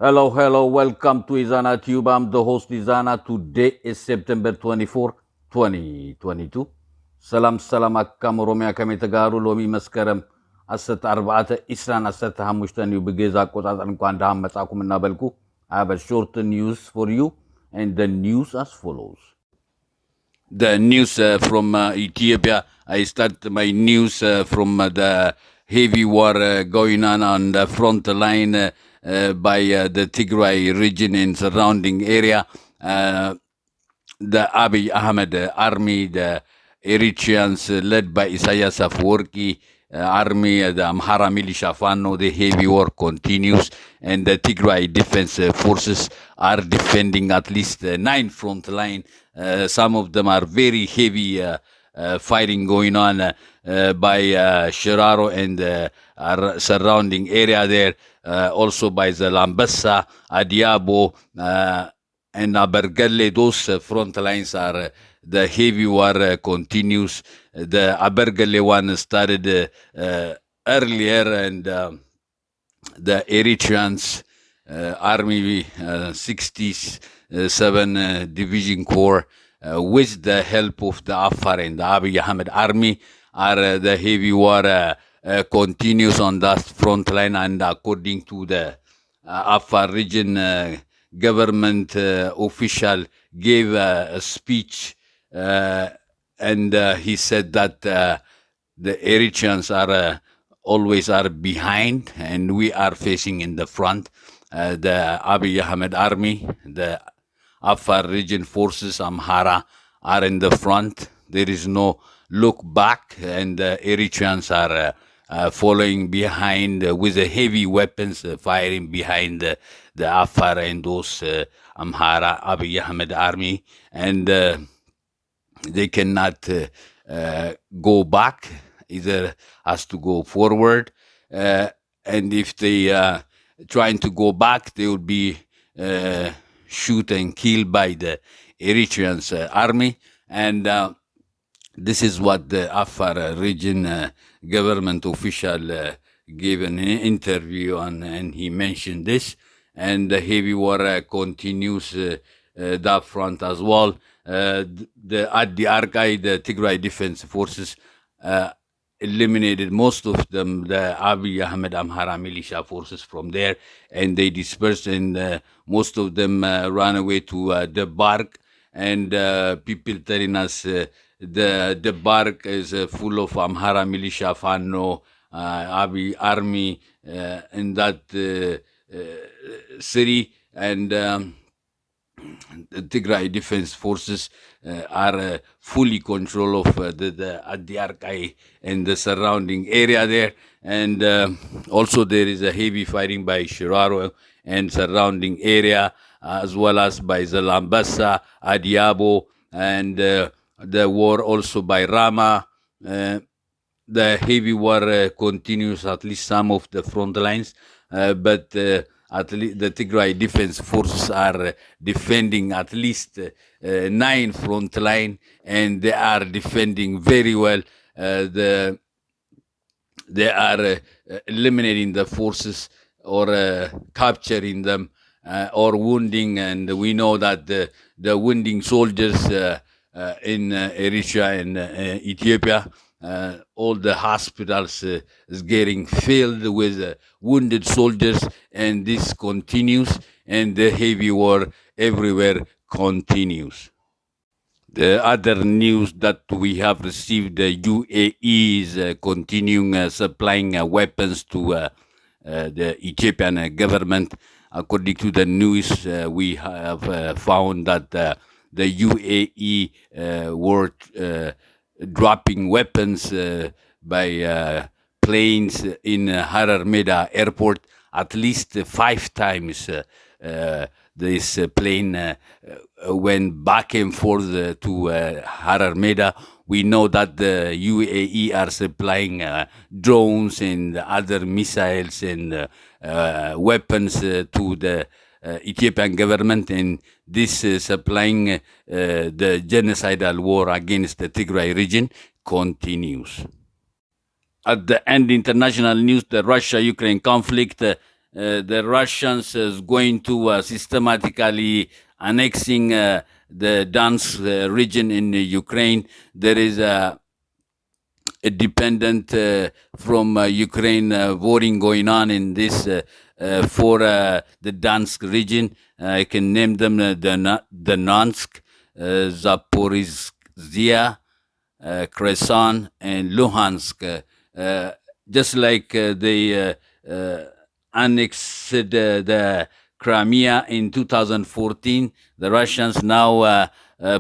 Hello, welcome to Ezana Tube. I'm the host Ezana. Today is September 24, 2022. ሰላም አካም ኦሮሚያ ከመተጋሩ ሎሚ መስከረም 14 ኢስራን 15 ኒው በገዛ አቆጣጠር እንኳን ዳም መጻኩምና በልኩ I have a short news for you and the news as follows. The news from Ethiopia. I start my news from the heavy war going on the front line by the Tigray region and surrounding area. The Abiy Ahmed army, the Eritreans led by Isaias Afwerki army, the Amhara militia Fano, the heavy war continues, and the Tigray defense forces are defending at least 9 front line. Some of them are very heavy fighting going on by Shiraro and surrounding area there, also by the Lambessa, Adiabo, and Abergele. Those front lines are the heavy war continues. The Abergele one started earlier, and the Eritreans Army 67 Division Corps, with the help of the Afar and the Abiy Ahmed army, are the heavy war continues on that front line. And according to the Afar region government official gave a speech, and he said that the Eritreans are always are behind and we are facing in the front. The Abiy Ahmed army, the Afar region forces, Amhara, are in the front. There is no look back, and the Eritreans are following behind with the heavy weapons, firing behind the Afar and those Amhara Abiy Ahmed army, and they cannot go back. Either has to go forward, and if they trying to go back, they will be shoot and killed by the Eritreans army. And this is what the Afar region government official gave an interview on, and he mentioned this. And the heavy war continues that front as well. At the Arkai, the Tigray Defense Forces eliminated most of them, the Abiy Ahmed Amhara militia forces from there, and they dispersed, and most of them ran away to the Bark. And people telling us the Bark is full of Amhara militia, Fano, Abiy army in that city, and the Tigray Defense Forces are fully control of the Adiarkai and the surrounding area there. And also there is a heavy fighting by Shiraro and surrounding area, as well as by the Lambasa, Adiabo, and the war also by Rama. The heavy war continues at least some of the front lines, but at least the Tigray Defense Forces are defending at least 9 front line, and they are defending very well. They are eliminating the forces or capturing them or wounding, and we know that the wounding soldiers in Eritrea and Ethiopia, all the hospitals is getting filled with wounded soldiers, and this continues, and the heavy war everywhere continues. The other news that we have received, the UAE is continuing supplying weapons to the Ethiopian government. According to the news, we have found that the UAE were dropping weapons by planes in Harar Meda airport at least 5 times. This plane went back and forth to Harar Meda. We know that the UAE are supplying drones and other missiles and weapons to the Ethiopian government, and this supplying the genocidal war against the Tigray region continues. At the end, international news, the Russia-Ukraine conflict the Russians is going to systematically annexing the Donetsk region in Ukraine. There is a dependent from Ukraine voting going on in this for the Donetsk region. I can name them Donetsk, Zaporizhzhia, Kherson, and Luhansk. Just like they annexed the Crimea in 2014, the Russians now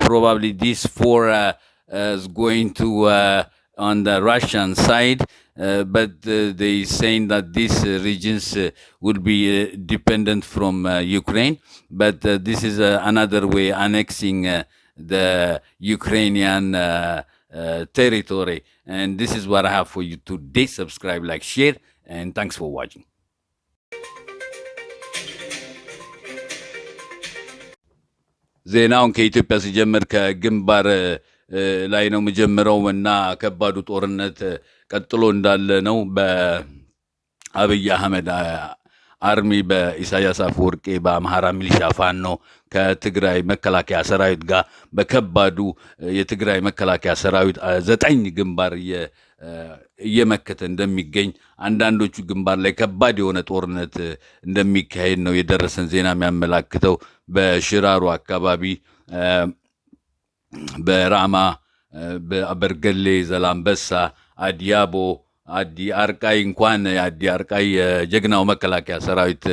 probably these four is going to on the Russian side, but they saying that these regions will be dependent from Ukraine. But this is another way annexing the Ukrainian territory. And this is what I have for you today. Subscribe, like, share, and thanks for watching. ዜናውን ከኢትዮጵያ ሲጀምር ከግንባር ላይ ነው መጀመሪያው እና ከባዱ ጦርነት ቀጥሎ እንዳለ ነው። በአብይ አህመድ አርሚ በኢሳያስ አፈወርቂ በአማራ ሚሊሻ ፋኖ ከትግራይ መከላከያ ሰራዊት ጋር በከባዱ የትግራይ መከላከያ ሰራዊት 9 ግንባር እየመከተ እንደሚገኝ አንዳንዶቹ ግንባር ላይ ከባድ የሆነ ጦርነት እንደሚካሄድ ነው የደረሰን ዜና የሚያመላክተው። በሽራሮ አካባቢ በራማ በአበርገሌ ዘላምበሳ አዲያቦ አዲ አርቃይ እንኳን አዲ አርቃይ ጀግናው መከላከያ ሰራዊት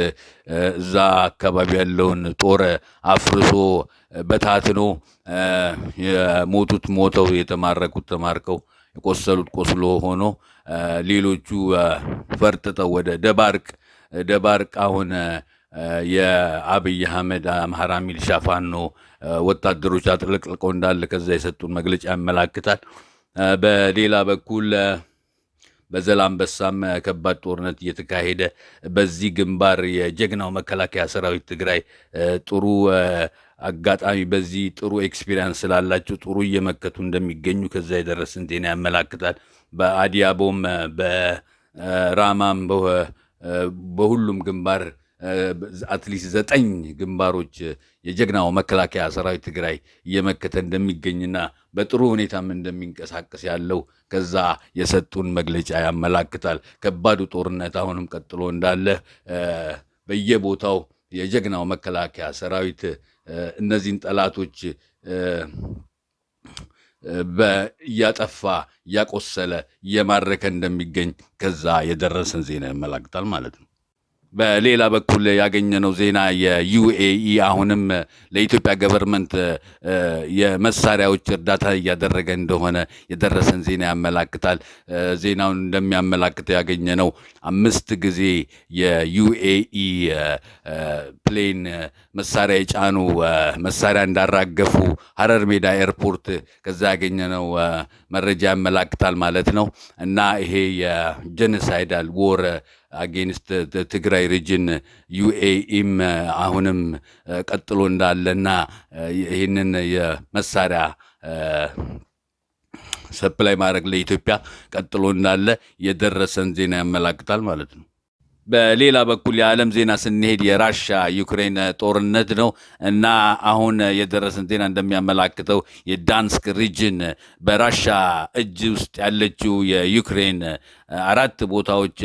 እዛ አካባቢ ያለውን ጦር አፍርሶ በታትኖ የሞቱት ሞተው የተማረኩት ተማርከው የቆሰሉት ቆስሎ ሆኖ ሌሎቹ ፈርጥጠው ወደ ደባርቅ አሁን የአብይ አህመድ አማራ ሚሊሻ ፋኖ ወታደሮች አጥለቅልቀው እንዳለ ከዛ የሰጡን መግለጫ ያመላክታል። በሌላ በኩል በዘላምበሳም ከባድ ጦርነት እየተካሄደ በዚህ ግንባር የጀግናው መከላከያ ሰራዊት ትግራይ ጥሩ አጋጣሚ በዚህ ጥሩ ኤክስፒሪየንስ ስላላቸው ጥሩ እየመከቱ እንደሚገኙ ከዛ የደረሰን ዜና ያመላክታል። በአዲያቦም በራማም በሁሉም ግንባር አትሊስት 9 ግንባሮች የጀግናው መከላከያ ሰራዊት ትግራይ እየመከተ እንደሚገኝና በጥሩ ሁኔታም እንደሚንቀሳቀስ ያለው ከዛ የሰጡን መግለጫ ያመላክታል። ከባዱ ጦርነት አሁንም ቀጥሎ እንዳለ በየቦታው የጀግናው መከላከያ ሰራዊት እነዚህን ጠላቶች እያጠፋ እያቆሰለ እየማረከ እንደሚገኝ ከዛ የደረሰን ዜና ያመላክታል ማለት ነው። በሌላ በኩል ያገኘነው ዜና የዩኤኢ አሁንም ለኢትዮጵያ ገቨርንመንት የመሳሪያዎች እርዳታ እያደረገ እንደሆነ የደረሰን ዜና ያመላክታል። ዜናውን እንደሚያመላክተው ያገኘነው 5 ጊዜ የዩኤኢ ፕሌን መሳሪያ የጫኑ መሳሪያ እንዳራገፉ ሀረር ሜዳ ኤርፖርት ከዛ ያገኘነው መረጃ ያመላክታል ማለት ነው። እና ይሄ የጄኖሳይዳል ዎር አጌንስት ትግራይ ሪጅን ዩኤኢም አሁንም ቀጥሎ እንዳለና ይህንን የመሳሪያ ሰፕላይ ማድረግ ለኢትዮጵያ ቀጥሎ እንዳለ የደረሰን ዜና ያመላክታል ማለት ነው። በሌላ በኩል የዓለም ዜና ስንሄድ የራሻ ዩክሬን ጦርነት ነው እና አሁን የደረሰን ዜና እንደሚያመላክተው የዳንስክ ሪጅን በራሻ እጅ ውስጥ ያለችው የዩክሬን 4 ቦታዎች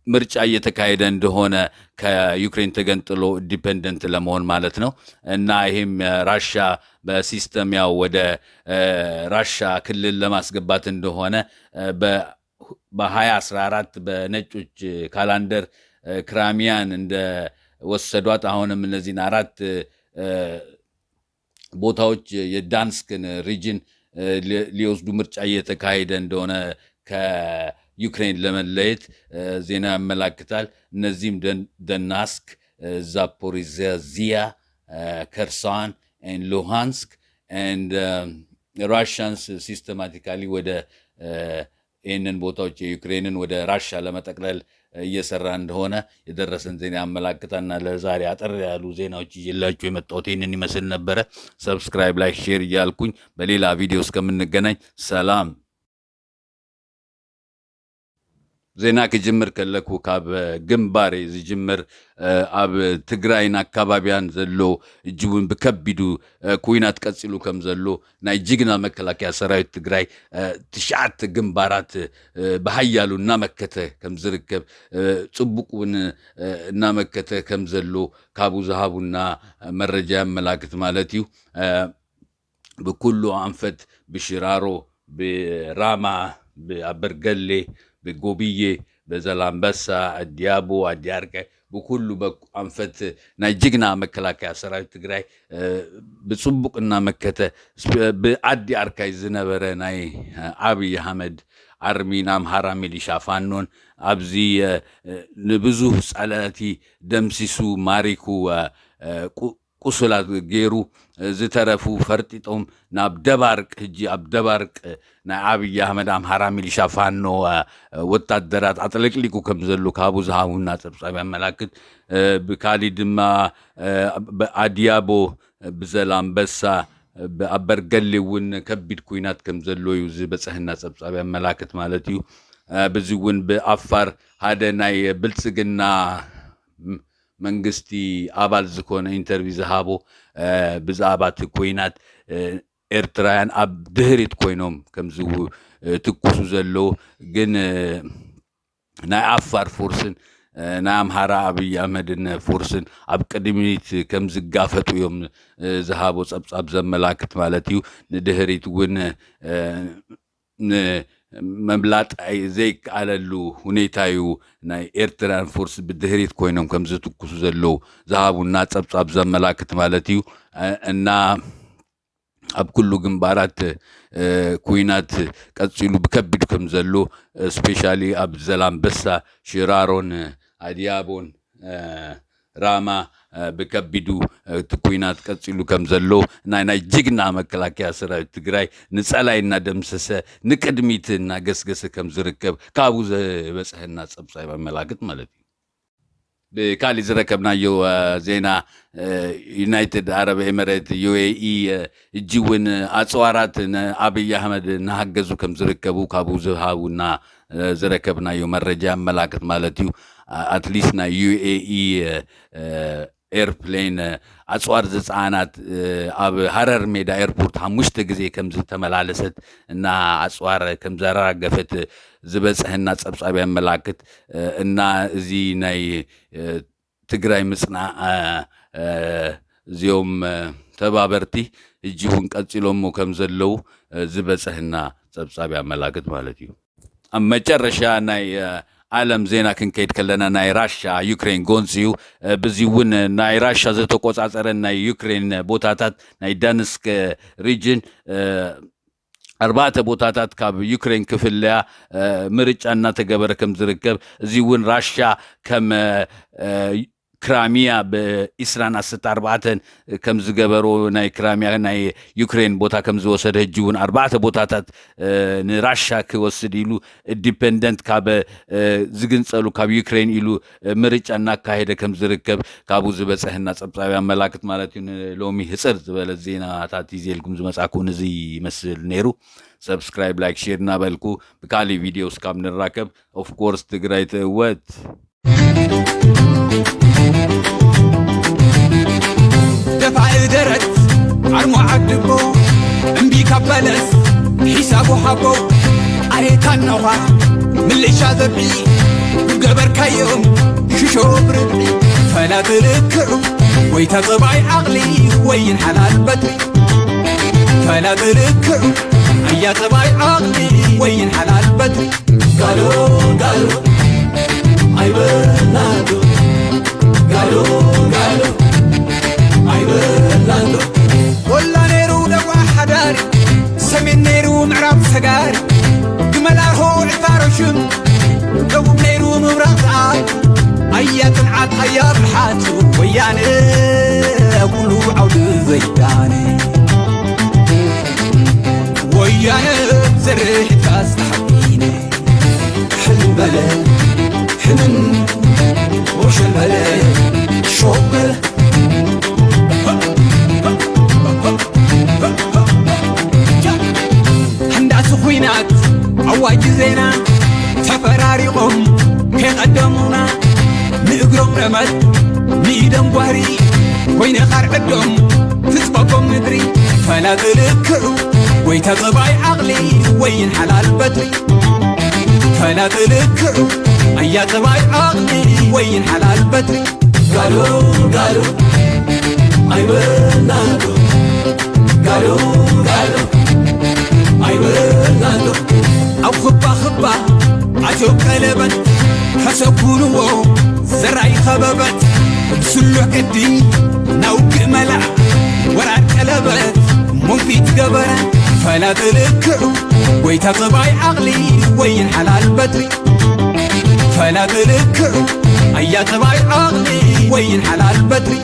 ምርጫ እየተካሄደ እንደሆነ ከዩክሬን ተገንጥሎ ዲፔንደንት ለመሆን ማለት ነው እና ይህም ራሻ በሲስተም ያው ወደ ራሻ ክልል ለማስገባት እንደሆነ በ2014 በነጮች ካላንደር ክራሚያን እንደ ወሰዷት አሁንም እነዚህን 4 ቦታዎች የዳንስክን ሪጅን ሊወስዱ ምርጫ እየተካሄደ እንደሆነ ከዩክሬን ለመለየት ዜና ያመላክታል። እነዚህም ደናስክ፣ ዛፖሪዚያ፣ ከርሳን and Luhansk and Russians systematically ወደ ይህንን ቦታዎች የዩክሬንን ወደ ራሻ ለመጠቅለል እየሰራ እንደሆነ የደረሰን ዜና ያመላክታልና ለዛሬ አጠር ያሉ ዜናዎች ይዤላችሁ የመጣሁት ይህንን ይመስል ነበረ። ሰብስክራይብ፣ ላይክ፣ ሼር እያልኩኝ በሌላ ቪዲዮ እስከምንገናኝ ሰላም። زينا كجمر كلكو كاب جنباري زي جمر اب تግራይን አካባቢያን ዘሎ እጅውን በከቢዱ ኩይናት ቀጽሉ ከም ዘሎ ናይ ጅግና መከላከያ ሰራዊት ትግራይ ትሽዓት ግንባራት በሃያሉና መከተ ከም ዝርከብ ጽቡቁን እና መከተ ከም ዘሎ ካቡ ዘሃቡና መረጃ ያመላክት ማለት እዩ በኩሉ አንፈት በሽራሮ በራማ በአበርገሌ በጎብዬ በዘላምበሳ አዲያቦ አዲያርቀ በኩሉ አንፈት ናይጅግና መከላከያ ሰራዊት ትግራይ በጽቡቅና መከተ በአዲ አርካይ ዝነበረ ናይ አብይ አህመድ አርሚና አምሃራ ሚሊሻ ፋኖን አብዚ ንብዙ ጻላቲ ደምሲሱ ማሪኩ ቁስላት ገይሩ ዝተረፉ ፈርጢጦም ናብ ደባርቅ ህጂ ኣብ ደባርቅ ናይ አብይ አህመድ አምሃራ ሚሊሻ ፋኖ ወታደራት አጥለቅሊቁ ከም ዘሎ ካቡ ዝሃቡና ጸብጻብ ያመላክት በካሊ ድማ በአዲያቦ በዘላምበሳ በአበርገሌውን ከቢድ ኩይናት ከም ዘሎ እዩ ዝበጽህና ጸብጻብ ያመላክት ማለት እዩ በዚውን በአፋር ሃደ ናይ ብልጽግና መንግስቲ አባል ዝኮነ ኢንተርቪው ዝሃቦ ብዛባት ኮይናት ኤርትራያን ኣብ ድህሪት ኮይኖም ከምዝው ትኩሱ ዘሎ ግን ናይ አፋር ፎርስን ናይ አምሃራ አብይ አህመድን ፎርስን ኣብ ቀድሚት ከም ዝጋፈጡ እዮም ዝሃቦ ጸብጻብ ዘመላክት ማለት እዩ ንድህሪት ውን መምላጥ ዘይክ አለሉ ሁኔታዩ ናይ ኤርትራን ፎርስ በድህሪት ኮይኖም ከም ዝትኩሱ ዘሎ ዝሃቡና ጸብጻብ ዘመላክት ማለት እዩ እና ኣብ ኩሉ ግንባራት ኩይናት ቀጽሉ በከቢድ ከም ዘሎ ስፔሻሊ ኣብ ዘላምበሳ ሽራሮን አዲያቦን ራማ በከቢዱ ትኩይናት ቀጽሉ ከም ዘሎ ናይ ጅግና መከላከያ ሰራዊት ትግራይ ንጸላይና ደምሰሰ ንቅድሚትና ገስገሰ ከም ዝርከብ ካቡ ዝበጽህና ጸብጻብ ያመላክት ማለት እዩ በካሊ ዝረከብናዮ ዜና ዩናይትድ አረብ ኤሚሬት ዩኤኢ እጅውን አጽዋራት አብይ አህመድ ናገዙ ከም ዝርከቡ ካቡ ዝሃቡና ዝረከብናዮ መረጃ ያመላክት ማለት እዩ አትሊስት ና ዩኤኢ ኤርፕሌን አጽዋር ዘጻናት አብ ሐረር ሜዳ ኤርፖርት 5 ጊዜ ከም ዝተመላለሰት እና አጽዋር ከም ዘራገፈት ዝበጽህና ጸብጻብ ያመላክት እና እዚ ናይ ትግራይ ምጽና ዚዮም ተባበርቲ እጅውን ቀጽሎም ከም ዘለው ዝበጽህና ጸብጻብ ያመላክት ማለት እዩ መጨረሻ ናይ ዓለም ዜና ክንከይድ ከለና ናይ ራሻ ዩክሬን ጎንሲዩ በዚውን ናይ ራሻ ዘተቆጻጸረ ናይ ዩክሬን ቦታታት ናይ ዳንስክ ሪጅን አርባዕተ ቦታታት ካብ ዩክሬን ክፍልያ ምርጫና ተገበረ ከም ዝርከብ እዚውን ራሻ ከም ክራሚያ በኢስራን 14 ከም ዝገበሮ ናይ ክራሚያ ናይ ዩክሬን ቦታ ከም ዝወሰደ ህጅውን አርባዕተ ቦታታት ንራሻ ክወስድ ኢሉ ኢንዲፔንደንት ካብ ዝግንጸሉ ካብ ዩክሬን ኢሉ ምርጫና ካሄደ ከም ዝርከብ ካቡ ዝበጽህና ጸብጻብ ያመላክት ማለት እዩ ሎሚ ህጽር ዝበለ ዜናታት ይዘልኩም ዝመጻኩን እዚ ይመስል ነይሩ ሰብስክራይብ ላይክ ሼር እና በልኩ በካሊ ቪዲዮስ ካብ ንራከብ ኦፍ ኮርስ ትግራይ ተወት دفع درت عرمو عدبو انبي كبلس حسابو حبو عريتان نوها من ليشا ذبعي وقبر كيوم ششو بربعي فلا تركعو ويتطبعي عقلي وين حلال بدري فلا تركعو ايا طبعي عقلي وين حلال بدري قالوا قالوا اي بلادو قالوا قالوا اي بلادو ولا نيرو دوا حداري سمين نيرو معراب سقاري جملار هو عفارشم دو نيرو مبرق عاد ايات العاد ايار الحاتو وياني اقولو عود زيداني وياني بزرح تاستحبيني حلم بلد حنن وش البلد شوق بلد هنداس خوينات عواج زينا تفراري قم رمت ميدم بهري وين خرعدهم تسبقهم ندري فلا تلكعو ويتا طبعي عقلي وين حلال بدري فلا تلكعو أيا طبعي عقلي وين حلال بدري قالوا قالوا أيبنانو قالوا قالوا أيبنانو أو خبا خبا عجو قلبت حسكونو زرعي خببت بسلو قدي نوك ملع وراد قلبت منفيت قبرة فلا تلكعو ويتا طبعي عقلي وين حلال بدري فلا تلكعو أيا طبعي عقلي وين حلال بدري